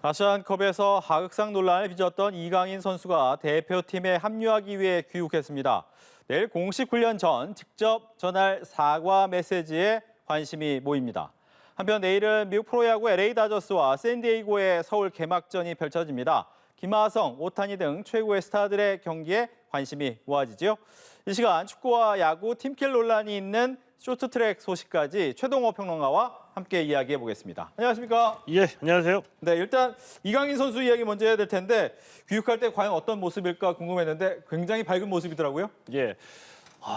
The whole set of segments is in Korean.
아시안컵에서 하극상 논란을 빚었던 이강인 선수가 대표팀에 합류하기 위해 귀국했습니다. 내일 공식 훈련 전 직접 전할 사과 메시지에 관심이 모입니다. 한편 내일은 미국 프로야구 LA 다저스와 샌디에이고의 서울 개막전이 펼쳐집니다. 김하성, 오타니 등 최고의 스타들의 경기에 관심이 모아지죠. 이 시간 축구와 야구 팀킬 논란이 있는 쇼트트랙 소식까지 최동호 평론가와 함께 이야기해 보겠습니다. 안녕하십니까? 예, 안녕하세요. 네, 일단 이강인 선수 이야기 먼저 해야 될 텐데 귀국할 때 과연 어떤 모습일까 궁금했는데 굉장히 밝은 모습이더라고요. 예.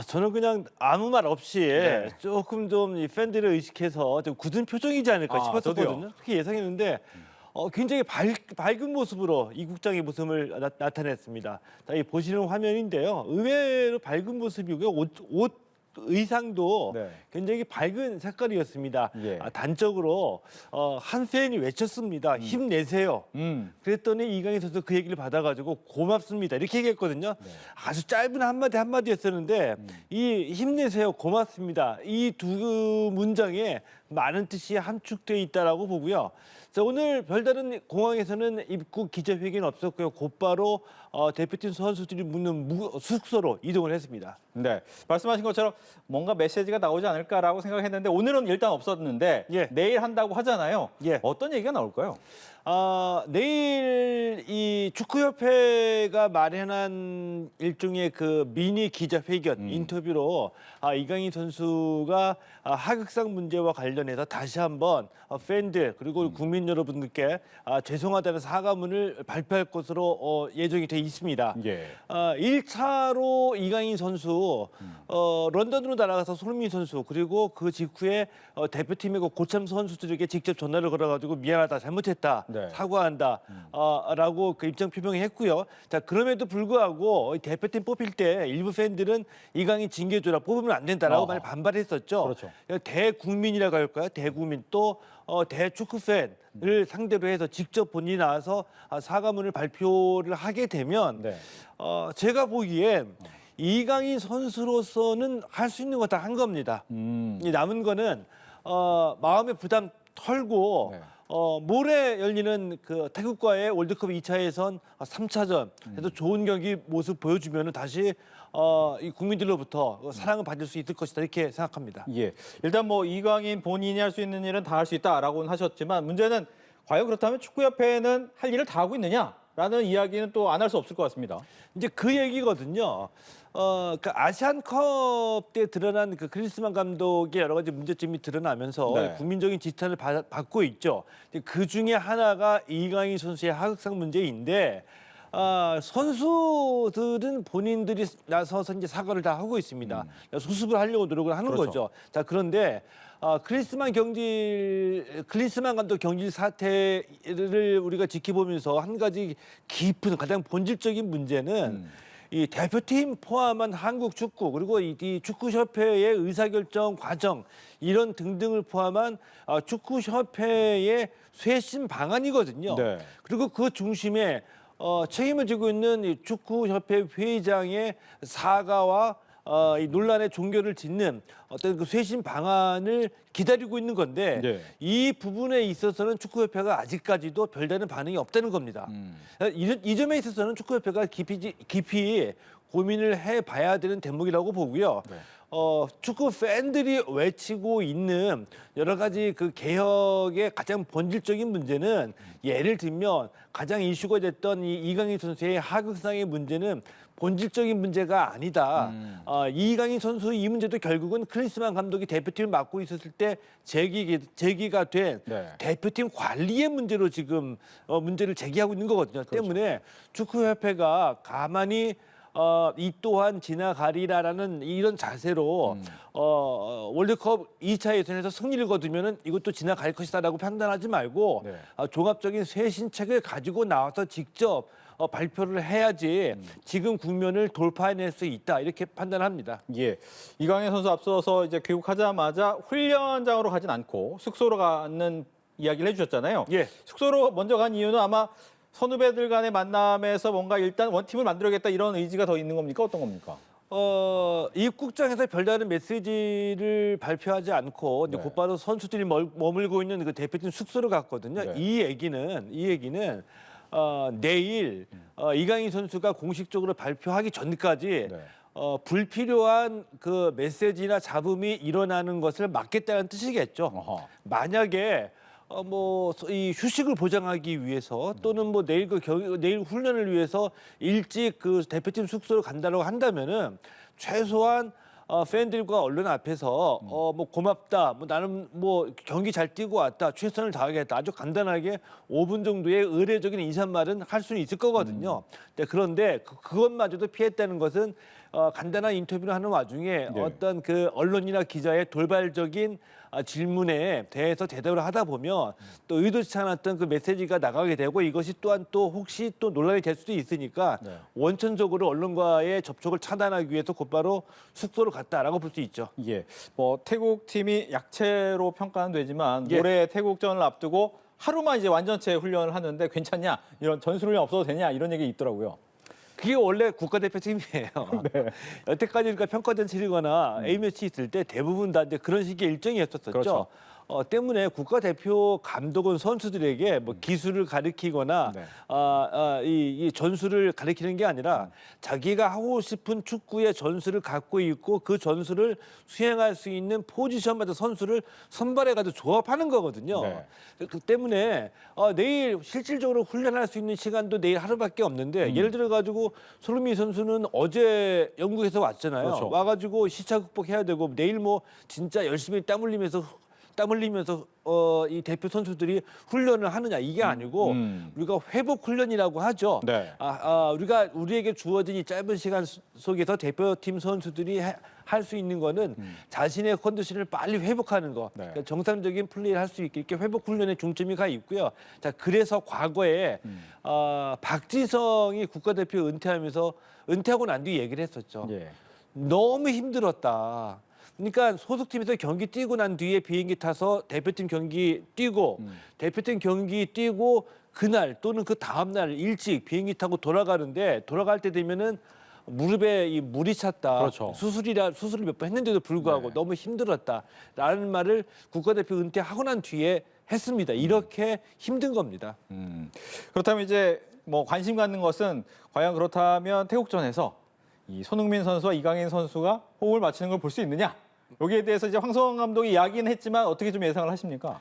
저는 그냥 아무 말 없이 네. 조금 좀 이 팬들을 의식해서 좀 굳은 표정이지 않을까 싶었었거든요. 저도요. 그렇게 예상했는데 굉장히 밝은 모습으로 이국장의 모습을 나타냈습니다. 자, 이 보시는 화면인데요. 의외로 밝은 모습이고요. 옷 의상도 네. 굉장히 밝은 색깔이었습니다. 예. 단적으로 한 팬이 외쳤습니다. 힘내세요. 그랬더니 이강인 선수 그 얘기를 받아가지고 고맙습니다. 이렇게 얘기했거든요. 네. 아주 짧은 한마디였었는데 이 힘내세요, 고맙습니다. 이 두 문장에 많은 뜻이 함축되어 있다라고 보고요. 자, 오늘 별다른 공항에서는 입국 기자회견 없었고요. 곧바로 대표팀 선수들이 묵는 숙소로 이동을 했습니다. 네, 말씀하신 것처럼 뭔가 메시지가 나오지 않을까라고 생각했는데 오늘은 일단 없었는데 예. 내일 한다고 하잖아요. 예. 어떤 얘기가 나올까요? 내일 이 축구협회가 마련한 일종의 그 미니 기자회견 인터뷰로 이강인 선수가 하극상 문제와 관련해서 다시 한번 팬들 그리고 국민 여러분들께 죄송하다는 사과문을 발표할 것으로 예정이 돼 있습니다. 예. 1차로 이강인 선수 런던으로 날아가서 손흥민 선수 그리고 그 직후에 대표팀의 그 고참 선수들에게 직접 전화를 걸어가지고 미안하다, 잘못했다. 네. 사과한다 라고 그 입장 표명을 했고요. 자, 그럼에도 불구하고 대표팀 뽑힐 때 일부 팬들은 이강인 징계줘라, 뽑으면 안 된다라고 많이 반발했었죠. 그렇죠. 대국민이라고 할까요? 대국민 또 대축구 팬을 상대로 해서 직접 본인이 나와서 사과문을 발표를 하게 되면 네. 제가 보기엔 이강인 선수로서는 할 수 있는 거 다 한 겁니다. 이 남은 거는 마음의 부담 털고 네. 모레 열리는 그 태국과의 월드컵 2차 예선 3차전 그래서 좋은 경기 모습 보여주면 다시 이 국민들로부터 사랑을 받을 수 있을 것이다 이렇게 생각합니다. 예. 일단 뭐 이강인 본인이 할 수 있는 일은 다 할 수 있다라고는 하셨지만 문제는 과연 그렇다면 축구협회는 할 일을 다 하고 있느냐라는 이야기는 또 안 할 수 없을 것 같습니다. 이제 그 얘기거든요. 그 아시안컵 때 드러난 그 크리스만 감독의 여러 가지 문제점이 드러나면서 네. 국민적인 지탄을 받고 있죠. 그 중에 하나가 이강인 선수의 하극상 문제인데 선수들은 본인들이 나서서 이제 사과를 다 하고 있습니다. 수습을 하려고 노력을 하는 그렇죠. 거죠. 자, 그런데 크리스만 감독 경질 사태를 우리가 지켜보면서 한 가지 깊은 가장 본질적인 문제는 이 대표팀 포함한 한국 축구 그리고 이 축구협회의 의사결정 과정 이런 등등을 포함한 축구협회의 쇄신 방안이거든요. 네. 그리고 그 중심에 책임을 지고 있는 이 축구협회 회장의 사과와 이 논란의 종결을 짓는 어떤 그 쇄신 방안을 기다리고 있는 건데 네. 이 부분에 있어서는 축구협회가 아직까지도 별다른 반응이 없다는 겁니다. 이 점에 있어서는 축구협회가 깊이 고민을 해봐야 되는 대목이라고 보고요. 네. 축구 팬들이 외치고 있는 여러 가지 그 개혁의 가장 본질적인 문제는 예를 들면 가장 이슈가 됐던 이 이강인 선수의 하극상의 문제는 본질적인 문제가 아니다. 이강인 선수 이 문제도 결국은 클린스만 감독이 대표팀을 맡고 있었을 때 제기가 된 네. 대표팀 관리의 문제로 지금 문제를 제기하고 있는 거거든요. 때문에 축구협회가 가만히 이 또한 지나가리라라는 이런 자세로 월드컵 2차 예선에서 승리를 거두면은 이것도 지나갈 것이다라고 판단하지 말고 네. 종합적인 쇄신책을 가지고 나와서 직접 발표를 해야지 지금 국면을 돌파해낼 수 있다 이렇게 판단합니다. 예. 이강인 선수 앞서서 이제 귀국하자마자 훈련장으로 가진 않고 숙소로 가는 이야기를 해주셨잖아요. 예. 숙소로 먼저 간 이유는 아마 선후배들 간의 만남에서 뭔가 일단 원팀을 만들어야겠다 이런 의지가 더 있는 겁니까? 어떤 겁니까? 입국장에서 별다른 메시지를 발표하지 않고 이제 네. 곧바로 선수들이 머물고 있는 그 대표팀 숙소로 갔거든요. 네. 이 얘기는 내일 이강인 선수가 공식적으로 발표하기 전까지 네. 불필요한 그 메시지나 잡음이 일어나는 것을 막겠다는 뜻이겠죠. 어허. 만약에 이 휴식을 보장하기 위해서 또는 뭐 내일 내일 훈련을 위해서 일찍 그 대표팀 숙소로 간다고 한다면은 최소한 팬들과 언론 앞에서 뭐 고맙다, 뭐 나는 뭐 경기 잘 뛰고 왔다, 최선을 다하겠다, 아주 간단하게 5분 정도의 의례적인 인사말은 할 수는 있을 거거든요. 그런데 그것마저도 피했다는 것은 간단한 인터뷰를 하는 와중에 네. 어떤 그 언론이나 기자의 돌발적인 질문에 대해서 대답을 하다 보면 또 의도치 않았던 그 메시지가 나가게 되고 이것이 또한 또 혹시 또 논란이 될 수도 있으니까 네. 원천적으로 언론과의 접촉을 차단하기 위해서 곧바로 숙소로 갔다라고 볼 수 있죠. 예, 뭐 태국 팀이 약체로 평가는 되지만 예. 올해 태국전을 앞두고 하루만 이제 완전체 훈련을 하는데 괜찮냐, 이런 전술훈련 없어도 되냐 이런 얘기 있더라고요. 그게 원래 국가대표 팀이에요. 네. 여태까지 그러니까 평가전 치르거나 A매치 있을 때 대부분 다 이제 그런 식의 일정이었었죠. 그렇죠. 때문에 국가대표 감독은 선수들에게 뭐 기술을 가르치거나 네. 이 전술을 가르치는 게 아니라 자기가 하고 싶은 축구의 전술을 갖고 있고 그 전술을 수행할 수 있는 포지션마다 선수를 선발해가지고 조합하는 거거든요. 네. 그 때문에 내일 실질적으로 훈련할 수 있는 시간도 내일 하루밖에 없는데 예를 들어 가지고 손흥민 선수는 어제 영국에서 왔잖아요. 그렇죠. 와가지고 시차 극복해야 되고 내일 뭐 진짜 열심히 땀 흘리면서 이 대표 선수들이 훈련을 하느냐 이게 아니고 우리가 회복 훈련이라고 하죠. 네. 우리에게 주어진 이 짧은 시간 속에서 대표팀 선수들이 할 수 있는 거는 자신의 컨디션을 빨리 회복하는 거, 네. 그러니까 정상적인 플레이를 할 수 있게 회복 훈련에 중점이 가 있고요. 자, 그래서 과거에 박지성이 국가대표 은퇴하고 난 뒤 얘기를 했었죠. 예. 너무 힘들었다. 그러니까 소속팀에서 경기 뛰고 난 뒤에 비행기 타서 대표팀 경기 뛰고 대표팀 경기 뛰고 그날 또는 그 다음 날 일찍 비행기 타고 돌아갈 때 되면은 무릎에 이 물이 찼다. 그렇죠. 수술을 몇 번 했는데도 불구하고 네. 너무 힘들었다라는 말을 국가대표 은퇴하고 난 뒤에 했습니다. 이렇게 힘든 겁니다. 그렇다면 이제 뭐 관심 갖는 것은 과연 그렇다면 태국전에서 이 손흥민 선수와 이강인 선수가 호흡을 맞추는 걸 볼 수 있느냐? 여기에 대해서 이제 황성원 감독이 이야기는 했지만 어떻게 좀 예상을 하십니까?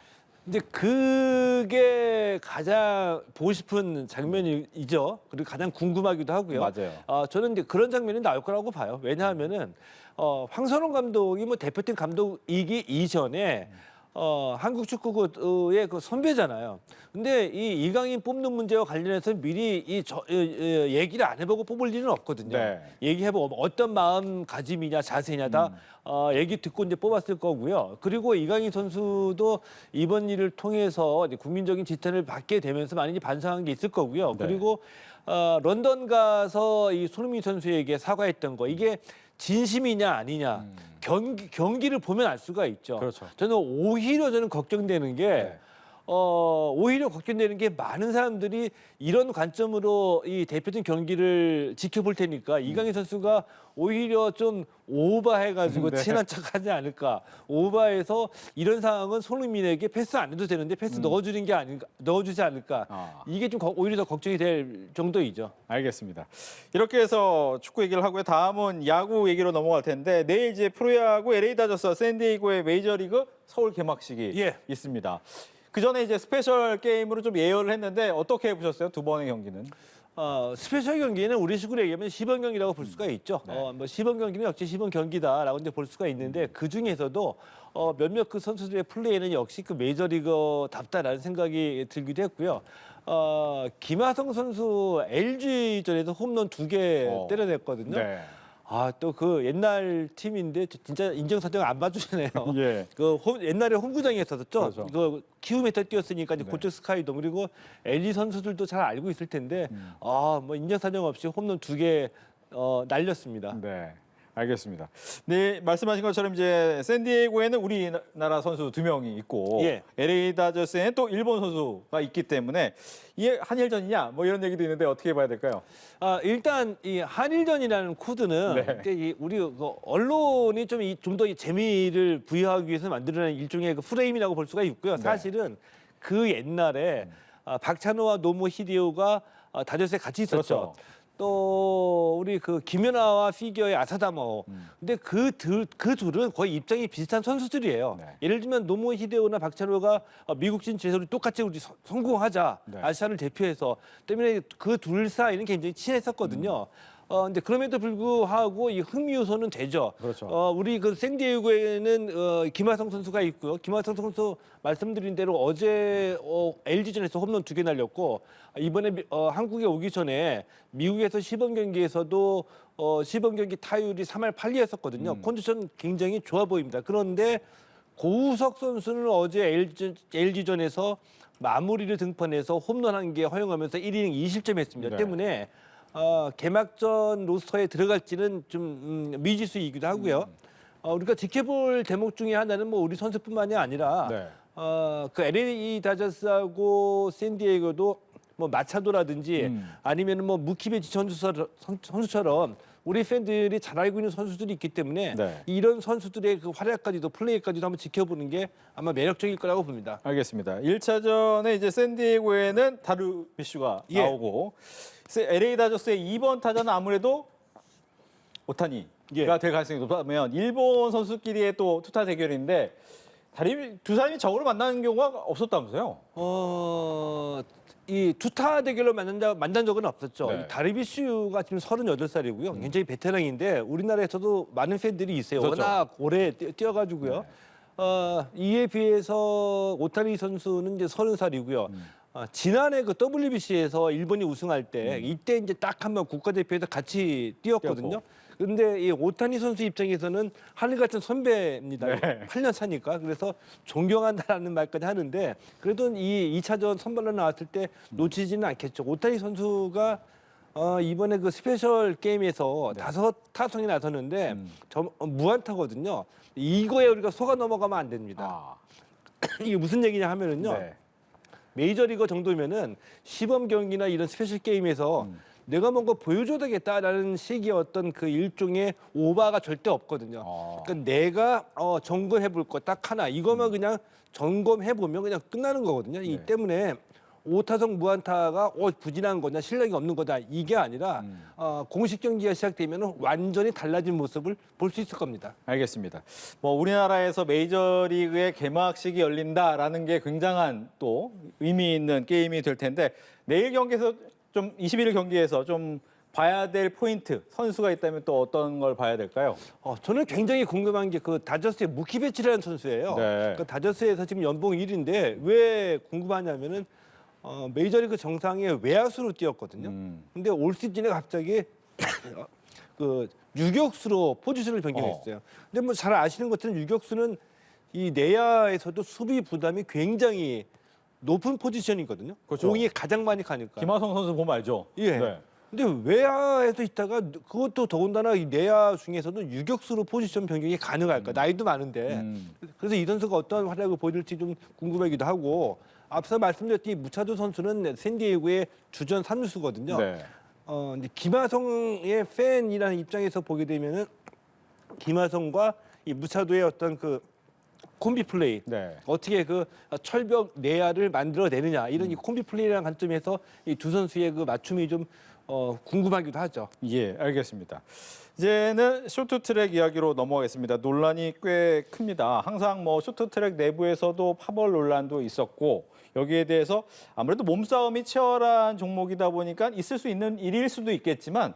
이제 그게 가장 보고 싶은 장면이죠. 그리고 가장 궁금하기도 하고요. 맞아요. 저는 이제 그런 장면이 나올 거라고 봐요. 왜냐하면은 황선홍 감독이 뭐 대표팀 감독이기 이전에 한국 축구의 그 선배잖아요. 근데 이 이강인 뽑는 문제와 관련해서 미리 얘기를 안 해보고 뽑을 일은 없거든요. 네. 얘기해보고 어떤 마음가짐이냐 자세냐 다 얘기 듣고 이제 뽑았을 거고요. 그리고 이강인 선수도 이번 일을 통해서 이제 국민적인 지탄을 받게 되면서 많이 반성한 게 있을 거고요. 네. 그리고 런던 가서 이 손흥민 선수에게 사과했던 거 이게 진심이냐 아니냐 경기를 보면 알 수가 있죠. 그렇죠. 저는 오히려 걱정되는 게 네. 오히려 걱정되는 게 많은 사람들이 이런 관점으로 이 대표팀 경기를 지켜볼 테니까 이강인 선수가 오히려 좀 오버해가지고 네. 친한 척하지 않을까. 오버해서 이런 상황은 손흥민에게 패스 안 해도 되는데 패스 넣어주지 않을까. 아. 이게 좀 오히려 더 걱정이 될 정도이죠. 알겠습니다. 이렇게 해서 축구 얘기를 하고요. 다음은 야구 얘기로 넘어갈 텐데 내일 이제 프로야구 LA 다저스 샌디에이고의 메이저리그 서울 개막식이 예. 있습니다. 그 전에 이제 스페셜 게임으로 좀 예열을 했는데 어떻게 보셨어요? 두 번의 경기는? 스페셜 경기는 우리 식으로 얘기하면 시범 경기라고 볼 수가 있죠. 네. 뭐 시범 경기는 역시 시범 경기다라고 이제 볼 수가 있는데 그 중에서도 몇몇 그 선수들의 플레이는 역시 그 메이저리거답다라는 생각이 들기도 했고요. 김하성 선수 LG전에서 홈런 2개 때려냈거든요. 네. 또 그 옛날 팀인데 진짜 인정사정 안 봐주시네요. 예. 옛날에 홈구장에 했었죠. 그렇죠. 그 키움에서 뛰었으니까 이제 네. 고척 스카이돔 그리고 LG 선수들도 잘 알고 있을 텐데 뭐 인정사정 없이 홈런 2개 날렸습니다. 네. 알겠습니다. 네, 말씀하신 것처럼 이제 샌디에이고에는 우리나라 선수 2명이 있고 예. LA 다저스에는 또 일본 선수가 있기 때문에 이게 한일전이냐 뭐 이런 얘기도 있는데 어떻게 봐야 될까요? 일단 이 한일전이라는 코드는 네. 이제 우리 그 언론이 좀 더 재미를 부여하기 위해서 만들어낸 일종의 그 프레임이라고 볼 수가 있고요. 네. 사실은 그 옛날에 박찬호와 노모 히데오가 다저스에 같이 있었죠. 그렇죠. 또 우리 그 김연아와 피겨의 아사다마오. 근데 그 둘은 거의 입장이 비슷한 선수들이에요. 네. 예를 들면 노모 히데오나 박찬호가 미국 진출해서 우리 똑같이 우리 성공하자. 네. 아시아를 대표해서 때문에 그 둘 사이는 굉장히 친했었거든요. 근데 그럼에도 불구하고 이 흥미 요소는 되죠. 그렇죠. 우리 그 샌디에이고에는 김하성 선수가 있고요. 김하성 선수 말씀드린 대로 어제 LG전에서 홈런 2개 날렸고 이번에 한국에 오기 전에 미국에서 시범 경기에서도 시범 경기 타율이 3할 8리였었거든요. 컨디션 굉장히 좋아 보입니다. 그런데 고우석 선수는 어제 LG전에서 마무리를 등판해서 홈런 1개 허용하면서 1이닝 2실점했습니다. 네. 때문에 개막전 로스터에 들어갈지는 좀 미지수이기도 하고요. 우리가 지켜볼 대목 중에 하나는 뭐 우리 선수뿐만이 아니라 네. 그 LA 다저스하고 샌디에이고도 뭐 마차도라든지 아니면은 뭐 무키베지 선수처럼 우리 팬들이 잘 알고 있는 선수들이 있기 때문에 네. 이런 선수들의 그 활약까지도 플레이까지도 한번 지켜보는 게 아마 매력적일 거라고 봅니다. 알겠습니다. 1차전에 이제 샌디에이고에는 다루비슈가 예. 나오고 LA 다저스의 2번 타자는 아무래도 오타니가 예. 될 가능성이 높다면 일본 선수끼리의 또 투타 대결인데 두 사람이 적으로 만나는 경우가 없었다면서요? 이 투타 대결로 만난 적은 없었죠. 네. 이 다르비슈가 지금 38살이고요. 굉장히 베테랑인데 우리나라에서도 많은 팬들이 있어요. 그렇죠. 워낙 오래 뛰어가지고요. 이에 비해서 오타니 선수는 이제 30살이고요. 지난해 그 WBC에서 일본이 우승할 때 이때 이제 딱 한 번 국가대표에서 같이 뛰었거든요. 뛰었고. 근데 이 오타니 선수 입장에서는 하늘 같은 선배입니다. 네. 8년 차니까. 그래서 존경한다라는 말까지 하는데 그래도 이 2차전 선발로 나왔을 때 놓치지는 않겠죠. 오타니 선수가 이번에 그 스페셜 게임에서 5타석이 나섰는데 무안타거든요. 이거에 우리가 속아 넘어가면 안 됩니다. 이게 무슨 얘기냐 하면은요. 네. 메이저리거 정도면은 시범 경기나 이런 스페셜 게임에서 내가 뭔가 보여줘야 되겠다라는 식의 어떤 그 일종의 오바가 절대 없거든요. 그러니까 내가 점검해 볼 거 딱 하나 이거만 그냥 점검해 보면 그냥 끝나는 거거든요. 이 네. 때문에 5타석 무안타가 부진한 거냐 실력이 없는 거다 이게 아니라 공식 경기가 시작되면 완전히 달라진 모습을 볼 수 있을 겁니다. 알겠습니다. 뭐 우리나라에서 메이저리그의 개막식이 열린다라는 게 굉장한 또 의미 있는 게임이 될 텐데 내일 경기에서 좀 21일 경기에서 좀 봐야 될 포인트 선수가 있다면 또 어떤 걸 봐야 될까요? 저는 굉장히 궁금한 게 그 다저스의 무키베치라는 선수예요. 네. 그 다저스에서 지금 연봉 1위인데 왜 궁금하냐면은 메이저리그 정상의 외야수로 뛰었거든요. 근데 올 시즌에 갑자기 그 유격수로 포지션을 변경했어요. 근데 뭐 잘 아시는 것처럼 유격수는 이 내야에서도 수비 부담이 굉장히 높은 포지션이거든요. 그렇죠. 공이 가장 많이 가니까. 김하성 선수 보면 알죠? 예. 네. 근데 외야에서 있다가 그것도 더군다나 이 내야 중에서도 유격수로 포지션 변경이 가능할까? 나이도 많은데. 그래서 이 선수가 어떤 활약을 보여줄지 좀 궁금하기도 하고 앞서 말씀드렸듯이 무차도 선수는 샌디에이고의 주전 3루수거든요. 네. 근데 김하성의 팬이라는 입장에서 보게 되면은 김하성과 이 무차도의 어떤 그 콤비 플레이 네. 어떻게 그 철벽 내야를 만들어내느냐 이런 이 콤비 플레이라는 관점에서 이 두 선수의 그 맞춤이 좀 궁금하기도 하죠. 예, 알겠습니다. 이제는 쇼트트랙 이야기로 넘어가겠습니다. 논란이 꽤 큽니다. 항상 뭐 쇼트트랙 내부에서도 파벌 논란도 있었고 여기에 대해서 아무래도 몸싸움이 치열한 종목이다 보니까 있을 수 있는 일일 수도 있겠지만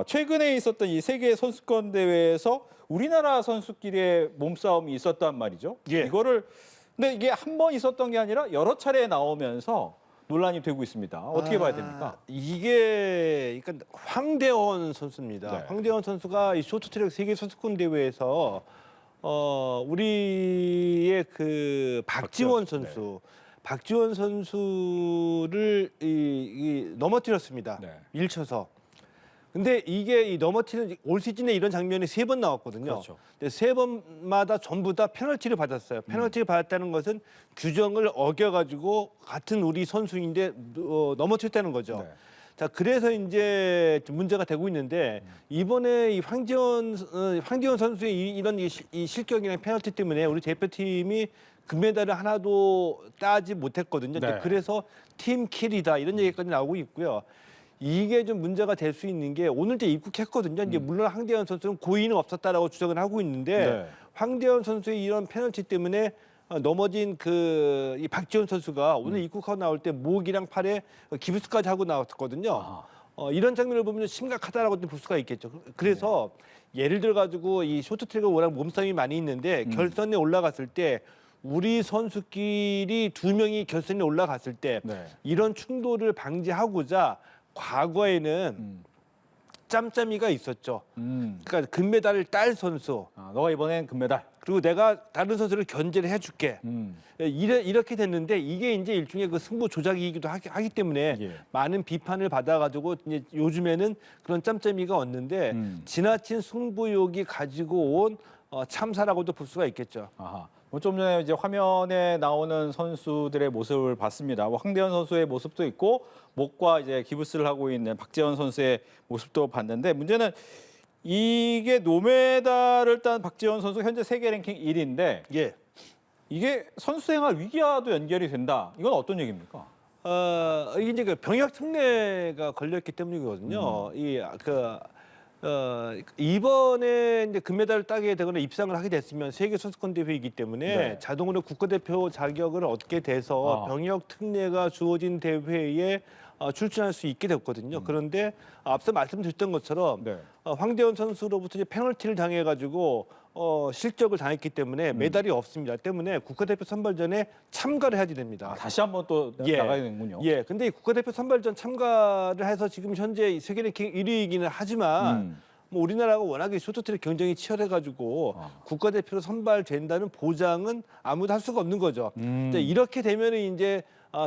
최근에 있었던 이 세계 선수권 대회에서 우리나라 선수끼리의 몸싸움이 있었단 말이죠. 예. 근데 이게 한 번 있었던 게 아니라 여러 차례 나오면서 논란이 되고 있습니다. 어떻게 봐야 됩니까? 이게 그러니까 황대원 선수입니다. 네. 황대원 선수가 이 쇼트트랙 세계 선수권 대회에서 우리의 그 박지원 선수, 박지원 선수를 넘어뜨렸습니다. 네. 밀쳐서. 근데 이게 이 넘어뜨리는 올 시즌에 이런 장면이 3번 나왔거든요. 그렇죠. 근데 3번마다 전부 다 페널티를 받았어요. 페널티를 받았다는 것은 규정을 어겨가지고 같은 우리 선수인데 넘어뜨렸다는 거죠. 네. 자, 그래서 이제 좀 문제가 되고 있는데 이번에 이 황재원 선수의 이런 이 실격이나 페널티 때문에 우리 대표팀이 금메달을 하나도 따지 못했거든요. 네. 그래서 팀킬이다 이런 얘기까지 나오고 있고요. 이게 좀 문제가 될 수 있는 게 오늘 이제 입국했거든요. 이제 물론 황대현 선수는 고의는 없었다라고 주장을 하고 있는데 네. 황대현 선수의 이런 페널티 때문에 넘어진 이 박지원 선수가 오늘 입국하고 나올 때 목이랑 팔에 기부스까지 하고 나왔거든요. 이런 장면을 보면 심각하다라고 볼 수가 있겠죠. 그래서 예를 들어 가지고 이 쇼트트랙은 워낙 몸싸움이 많이 있는데 결선에 올라갔을 때 우리 선수끼리 2명이 결선에 올라갔을 때 네. 이런 충돌을 방지하고자 과거에는 짬짬이가 있었죠. 그러니까 금메달을 딸 선수 너가 이번엔 금메달. 그리고 내가 다른 선수를 견제를 해줄게. 이렇게 됐는데 이게 이제 일종의 그 승부 조작이기도 하기 때문에 예. 많은 비판을 받아가지고 이제 요즘에는 그런 짬짬이가 없는데 지나친 승부욕이 가지고 온 참사라고도 볼 수가 있겠죠. 아하. 좀 전에 이제 화면에 나오는 선수들의 모습을 봤습니다. 황대현 선수의 모습도 있고 목과 이제 기부스를 하고 있는 박재원 선수의 모습도 봤는데 문제는 이게 노메달을 딴 박재원 선수 현재 세계 랭킹 1위인데 예. 이게 선수 생활 위기와도 연결이 된다. 이건 어떤 얘기입니까? 이게 이제 그 병역 특례가 걸렸기 때문이거든요. 이번에 이제 금메달을 따게 되거나 입상을 하게 됐으면 세계 선수권 대회이기 때문에 네. 자동으로 국가대표 자격을 얻게 돼서 병역 특례가 주어진 대회에 출전할 수 있게 됐거든요. 그런데 앞서 말씀드렸던 것처럼 네. 황대현 선수로부터 이제 페널티를 당해가지고 실격을 당했기 때문에 메달이 없습니다. 때문에 국가대표 선발전에 참가를 해야지 됩니다. 다시 한번 또 나가야 되는군요. 예, 근데 이 국가대표 선발전 참가를 해서 지금 현재 세계 랭킹 1위이기는 하지만 뭐 우리나라가 워낙에 쇼트트랙 경쟁이 치열해가지고 국가대표로 선발된다는 보장은 아무도 할 수가 없는 거죠. 이제 이렇게 되면은 이제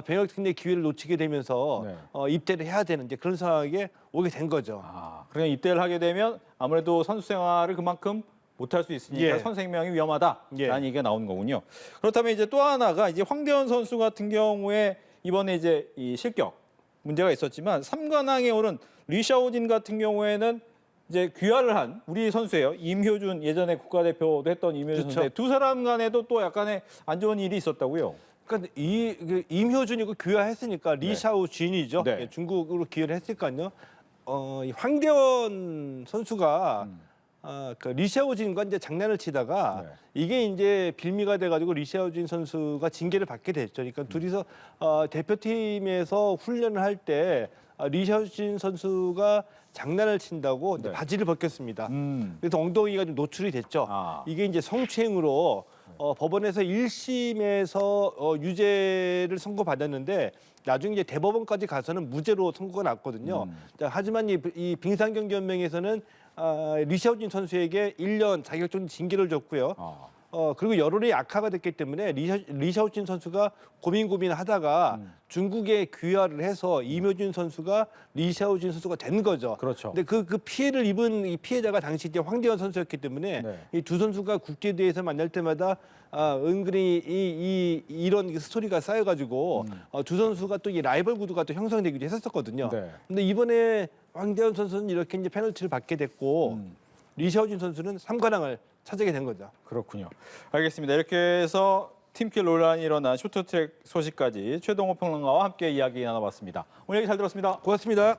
병역 특례 기회를 놓치게 되면서 네. 입대를 해야 되는 이제 그런 상황에 오게 된 거죠. 그러니까 입대를 하게 되면 아무래도 선수 생활을 그만큼 못할 수 있으니까 예. 선수 생명이 위험하다라는 예. 얘기가 나오는 거군요. 그렇다면 이제 또 하나가 이제 황대현 선수 같은 경우에 이번에 이제 이 실격 문제가 있었지만 3관왕에 오른 리샤오진 같은 경우에는 이제 귀화를 한 우리 선수예요. 임효준 예전에 국가대표도 했던 임효준 그렇죠. 선수. 두 사람 간에도 또 약간의 안 좋은 일이 있었다고요. 그러니까 임효준이고 귀화했으니까 리샤오진이죠. 네. 예, 중국으로 기여를 했으니까요. 이 황대원 선수가 그 리샤오진과 이제 장난을 치다가 네. 이게 이제 빌미가 돼가지고 리샤오진 선수가 징계를 받게 됐죠. 그러니까 둘이서 대표팀에서 훈련을 할 때 리샤오진 선수가 장난을 친다고 이제 네. 바지를 벗겼습니다. 그래서 엉덩이가 좀 노출이 됐죠. 이게 이제 성추행으로 법원에서 1심에서 유죄를 선고받았는데 나중에 이제 대법원까지 가서는 무죄로 선고가 났거든요. 자, 하지만 이 빙상경기연맹에서는 리샤오진 선수에게 1년 자격증 징계를 줬고요. 그리고 여론이 악화가 됐기 때문에 리샤오진 선수가 고민하다가 중국에 귀화를 해서 임효준 선수가 리샤오진 선수가 된 거죠. 그렇죠. 근데 그 피해를 입은 이 피해자가 당시 이제 황대현 선수였기 때문에 네. 이 두 선수가 국제대회에서 만날 때마다 은근히 이런 스토리가 쌓여가지고 두 선수가 또 이 라이벌 구도가 또 형성되기도 했었거든요. 네. 근데 이번에 황대현 선수는 이렇게 이제 페널티를 받게 됐고 리샤오진 선수는 3관왕을 차지하게 된 거죠. 그렇군요. 알겠습니다. 이렇게 해서 팀킬 논란이 일어난 쇼트트랙 소식까지 최동호 평론가와 함께 이야기 나눠봤습니다. 오늘 얘기 잘 들었습니다. 고맙습니다.